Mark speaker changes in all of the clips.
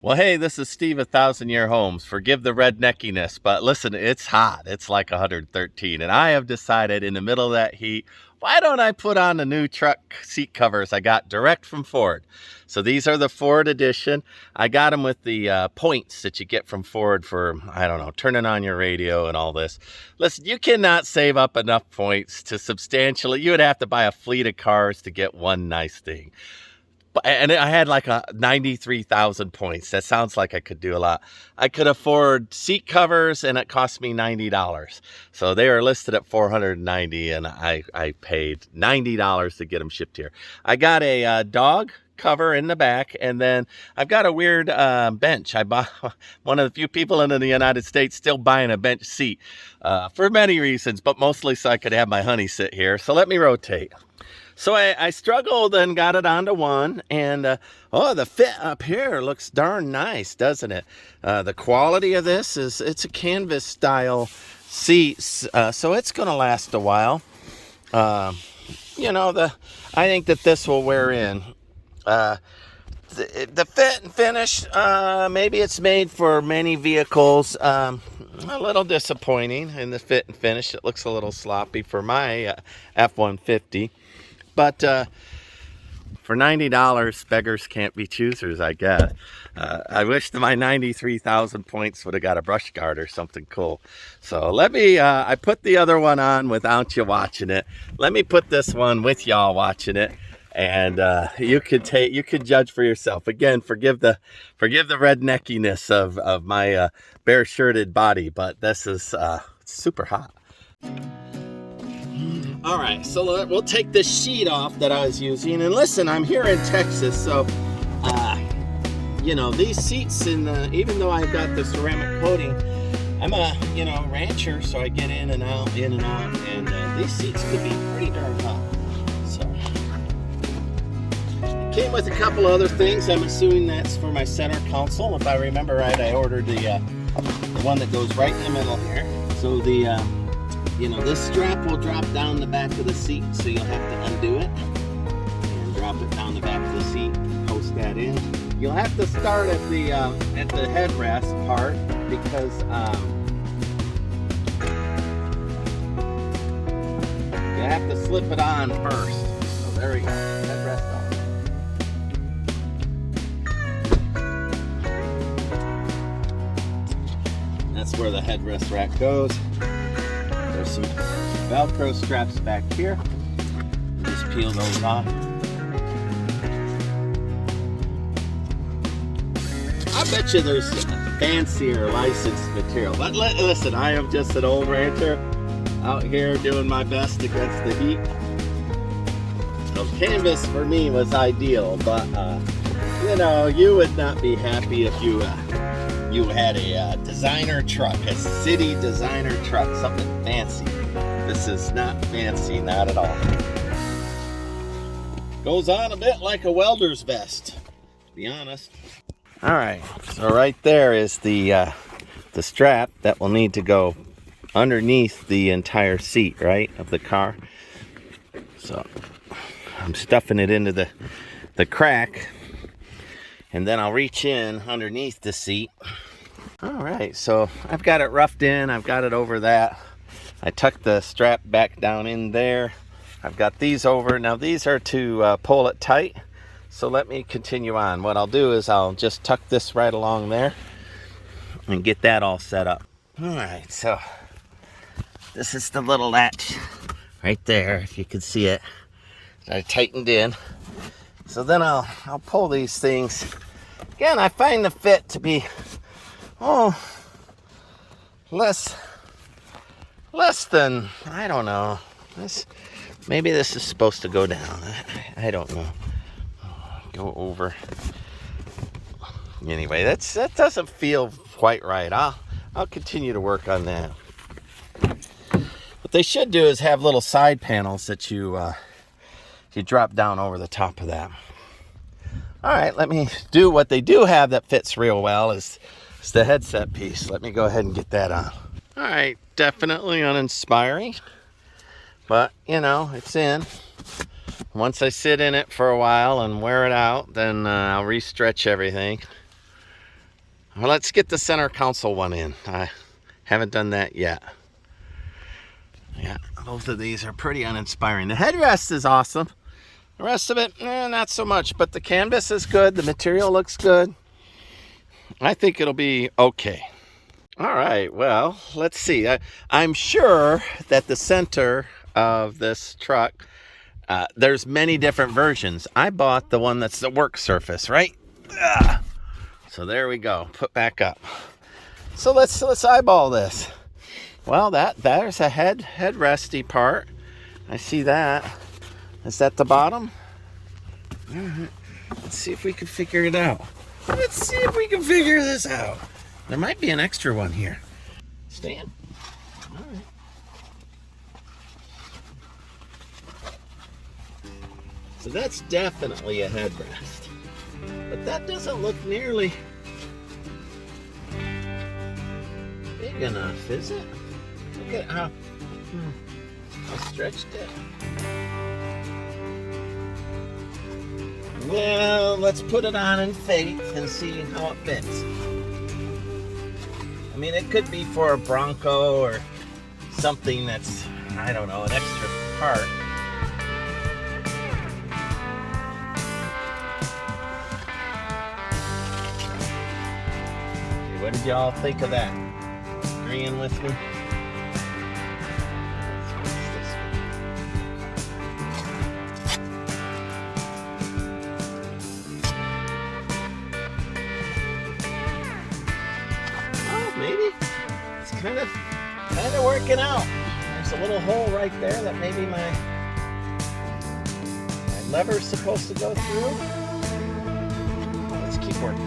Speaker 1: Well, hey, this is Steve of Thousand Year Homes. Forgive the redneckiness, but listen, it's hot. It's like 113, and I have decided in the middle of that heat, why don't I put on the new truck seat covers I got direct from Ford? So these are the Ford edition. I got them with the points that you get from Ford for, I don't know, turning on your radio and all this. Listen, you cannot save up enough points to substantially, you would have to buy a fleet of cars to get one nice thing. And I had like 93,000 points. That sounds like I could do a lot. I could afford seat covers and it cost me $90. So they are listed at $490 and I paid $90 to get them shipped here. I got a dog cover in the back, and then I've got a weird bench. I bought one of the few people in the United States still buying a bench seat for many reasons, but mostly so I could have my honey sit here. So let me rotate. So I struggled and got it onto one, and oh, the fit up here looks darn nice, doesn't it? The quality of this is, it's a canvas style seat, so it's going to last a while. You know, I think that this will wear in. The fit and finish, maybe it's made for many vehicles. A little disappointing in the fit and finish. It looks a little sloppy for my F-150. But for $90, beggars can't be choosers, I guess. I wish that my 93,000 points would have got a brush guard or something cool. So let me, I put the other one on without you watching it. Let me put this one with y'all watching it. And you could judge for yourself. Again, forgive the redneckiness of my bare shirted body, but this is super hot. All right, so we'll take this sheet off that I was using. And listen, I'm here in Texas, so, you know, these seats, even though I've got the ceramic coating, I'm a, rancher, so I get in and out, and these seats could be pretty darn hot. So, it came with a couple other things. I'm assuming that's for my center console. If I remember right, I ordered the one that goes right in the middle here. So this strap will drop down the back of the seat, so you'll have to undo it and drop it down the back of the seat, post that in. You'll have to start at the headrest part, because you have to slip it on first. So there we go, headrest on. That's where the headrest rack goes. There's some Velcro straps back here. Just peel those off. I bet you there's fancier licensed material. But listen, I am just an old rancher out here doing my best against the heat. So canvas for me was ideal, but you would not be happy if you had a designer truck, a city designer truck, something fancy. This is not fancy, not at all. Goes on a bit like a welder's vest, to be honest. All right, so right there is the strap that will need to go underneath the entire seat, right, of the car. So I'm stuffing it into the crack, and then I'll reach in underneath the seat. All right, so I've got it roughed in. I've got it over that. I tucked the strap back down in there. I've got these over. Now these are to pull it tight. So let me continue on. What I'll do is I'll just tuck this right along there and get that all set up. All right, so this is the little latch right there, if you can see it. I tightened in. So then I'll pull these things. Again, I find the fit to be less than, I don't know. Maybe this is supposed to go down. I don't know. Go over. Anyway, that doesn't feel quite right. I'll continue to work on that. What they should do is have little side panels that you drop down over the top of that. All right, let me do what they do have that fits real well is the headset piece. Let me go ahead and get that on. All right, definitely uninspiring, but it's in. Once I sit in it for a while and wear it out, then I'll re-stretch everything. Well, let's get the center console one in. I haven't done that yet. Yeah, both of these are pretty uninspiring. The headrest is awesome. The rest of it, not so much. But the canvas is good. The material looks good. I think it'll be okay. All right, well, let's see. I'm sure that the center of this truck, there's many different versions. I bought the one that's the work surface, right? So there we go. Put back up. So let's eyeball this. Well, there's a headresty part. I see that. Is that the bottom? Let's see if we can figure it out. Let's see if we can figure this out. There might be an extra one here. Stand. All right. So that's definitely a headrest. But that doesn't look nearly big enough, is it? Look at how stretched it. Well, let's put it on in faith and see how it fits. I mean, it could be for a Bronco or something that's, I don't know, an extra part. Okay, what did y'all think of that? Agreeing with me? Maybe it's kind of working out. There's a little hole right there that maybe my lever's supposed to go through. Let's keep working.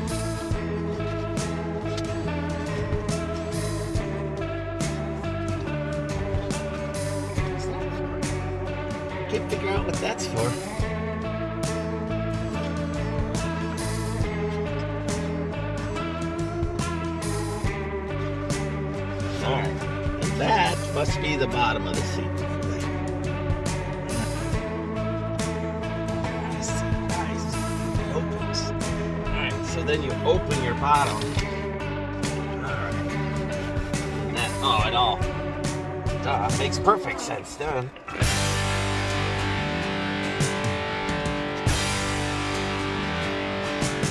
Speaker 1: Can't figure out what that's for. Alright, and that must be the bottom of the seat. Nice. It opens. Alright, so then you open your bottom. Alright. And that, it all makes perfect sense, doesn't it?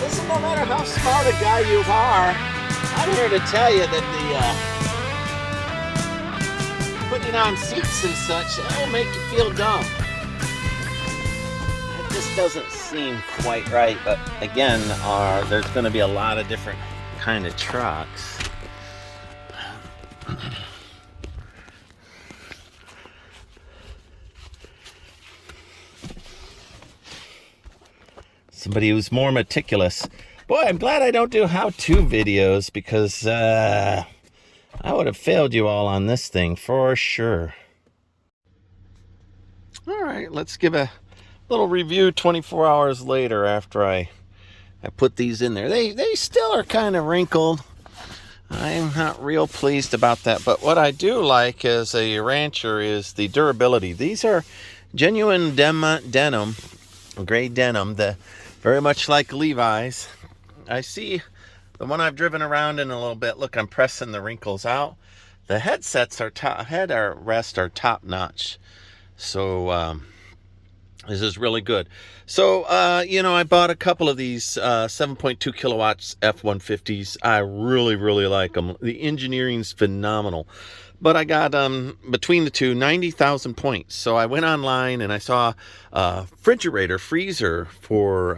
Speaker 1: Listen, no matter how smart a guy you are, I'm here to tell you that putting on seats and such, that'll make you feel dumb. It just doesn't seem quite right, but again, there's going to be a lot of different kind of trucks. Somebody who's more meticulous. Boy, I'm glad I don't do how-to videos because I would have failed you all on this thing for sure. All right, let's give a little review 24 hours later after I put these in there. They still are kind of wrinkled. I'm not real pleased about that, but what I do like as a rancher is the durability. These are genuine denim, gray denim, very much like Levi's. I see the one I've driven around in a little bit. Look, I'm pressing the wrinkles out. The headsets headrest are top notch. So this is really good. So I bought a couple of these 7.2 kilowatts F150s. I really like them. The engineering's phenomenal. But I got between the two 90,000 points. So I went online and I saw a freezer for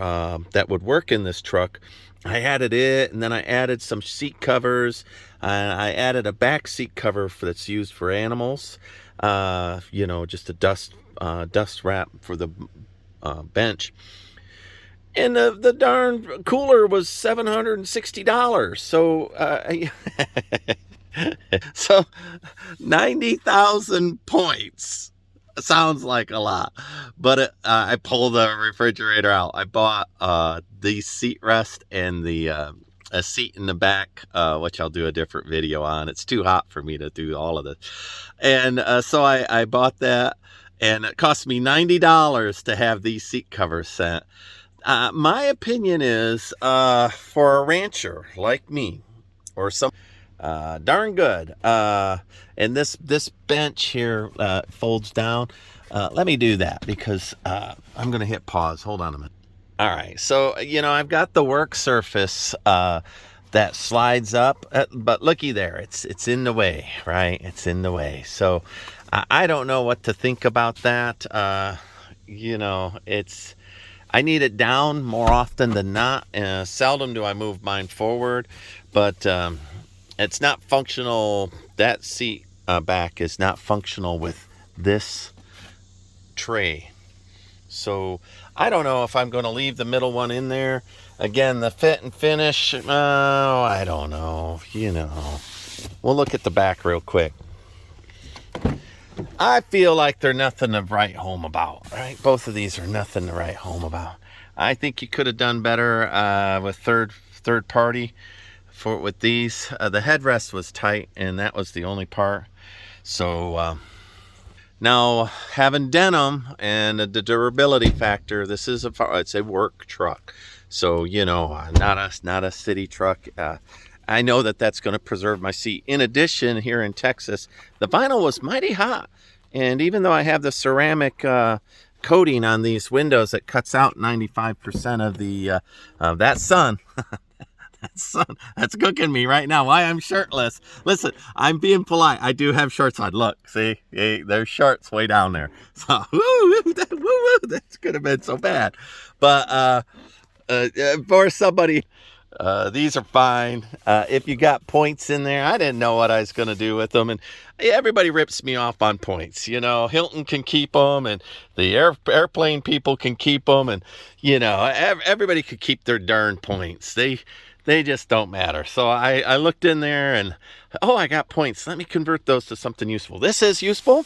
Speaker 1: that would work in this truck. I added it, and then I added some seat covers. I added a back seat cover that's used for animals. Just a dust wrap for the bench. And the darn cooler was $760. So so 90,000 points sounds like a lot, but I pulled the refrigerator out. I bought the seat rest and the a seat in the back, which I'll do a different video on. It's too hot for me to do all of this, and so I bought that, and it cost me $90 to have these seat covers sent. My opinion is, for a rancher like me, or some, darn good. And this bench here folds down. Let me do that because I'm going to hit pause. Hold on a minute. All right, so I've got the work surface that slides up, but looky there, it's in the way, right? It's in the way. So I don't know what to think about that. It's I need it down more often than not. Seldom do I move mine forward, but it's not functional. That seat back is not functional with this tray. So I don't know if I'm going to leave the middle one in there. Again, the fit and finish, I don't know. We'll look at the back real quick. I feel like they're nothing to write home about, right? Both of these are nothing to write home about. I think you could have done better with third party with these. The headrest was tight, and that was the only part. So now, having denim and the durability factor, this is it's a work truck. So, not a city truck. I know that that's going to preserve my seat. In addition, here in Texas, the vinyl was mighty hot. And even though I have the ceramic coating on these windows that cuts out 95% of the that sun, that's cooking me right now. Why I'm shirtless. Listen, I'm being polite. I do have shorts on. Look, see, there's shorts way down there. So, that could have been so bad. But for somebody, these are fine. If you got points in there, I didn't know what I was going to do with them. And everybody rips me off on points. Hilton can keep them, and the airplane people can keep them. And, everybody could keep their darn points. They just don't matter. So I looked in there and, I got points. Let me convert those to something useful. This is useful.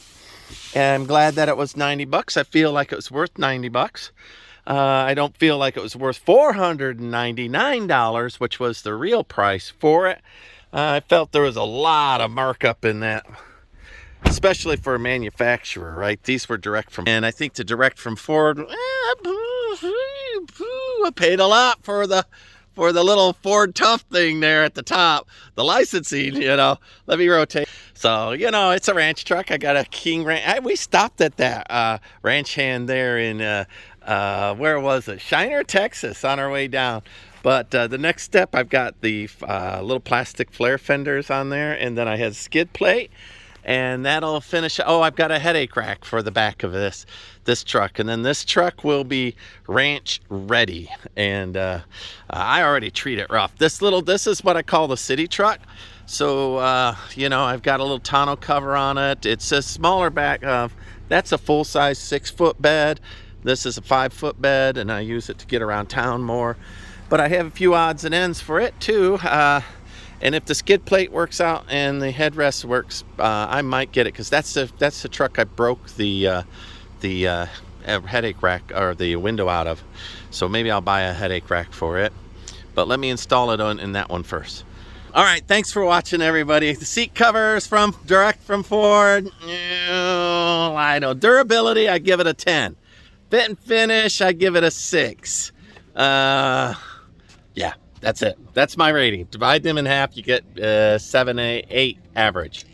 Speaker 1: And I'm glad that it was $90. I feel like it was worth $90. I don't feel like it was worth $499, which was the real price for it. I felt there was a lot of markup in that, especially for a manufacturer, right? These were direct from, and I think the direct from Ford, I paid a lot for the little Ford Tough thing there at the top, the licensing, let me rotate. So, it's a ranch truck. I got a King Ranch. We stopped at that ranch hand there in, where was it? Shiner, Texas, on our way down. But the next step, I've got the little plastic flare fenders on there, and then I had skid plate. And that'll finish. I've got a headache rack for the back of this truck. And then this truck will be ranch ready. And I already treat it rough. This is what I call the city truck. So, I've got a little tonneau cover on it. It's a smaller back. That's a full-size 6-foot bed. This is a 5-foot bed, and I use it to get around town more. But I have a few odds and ends for it, too. And if the skid plate works out and the headrest works, I might get it, because that's the truck I broke the headache rack, or the window out of. So maybe I'll buy a headache rack for it. But let me install it in that one first. All right, thanks for watching, everybody. The seat covers direct from Ford. I know. Durability, I give it a 10. Fit and finish, I give it a 6. Yeah. That's it. That's my rating. Divide them in half, you get 7, 8 average.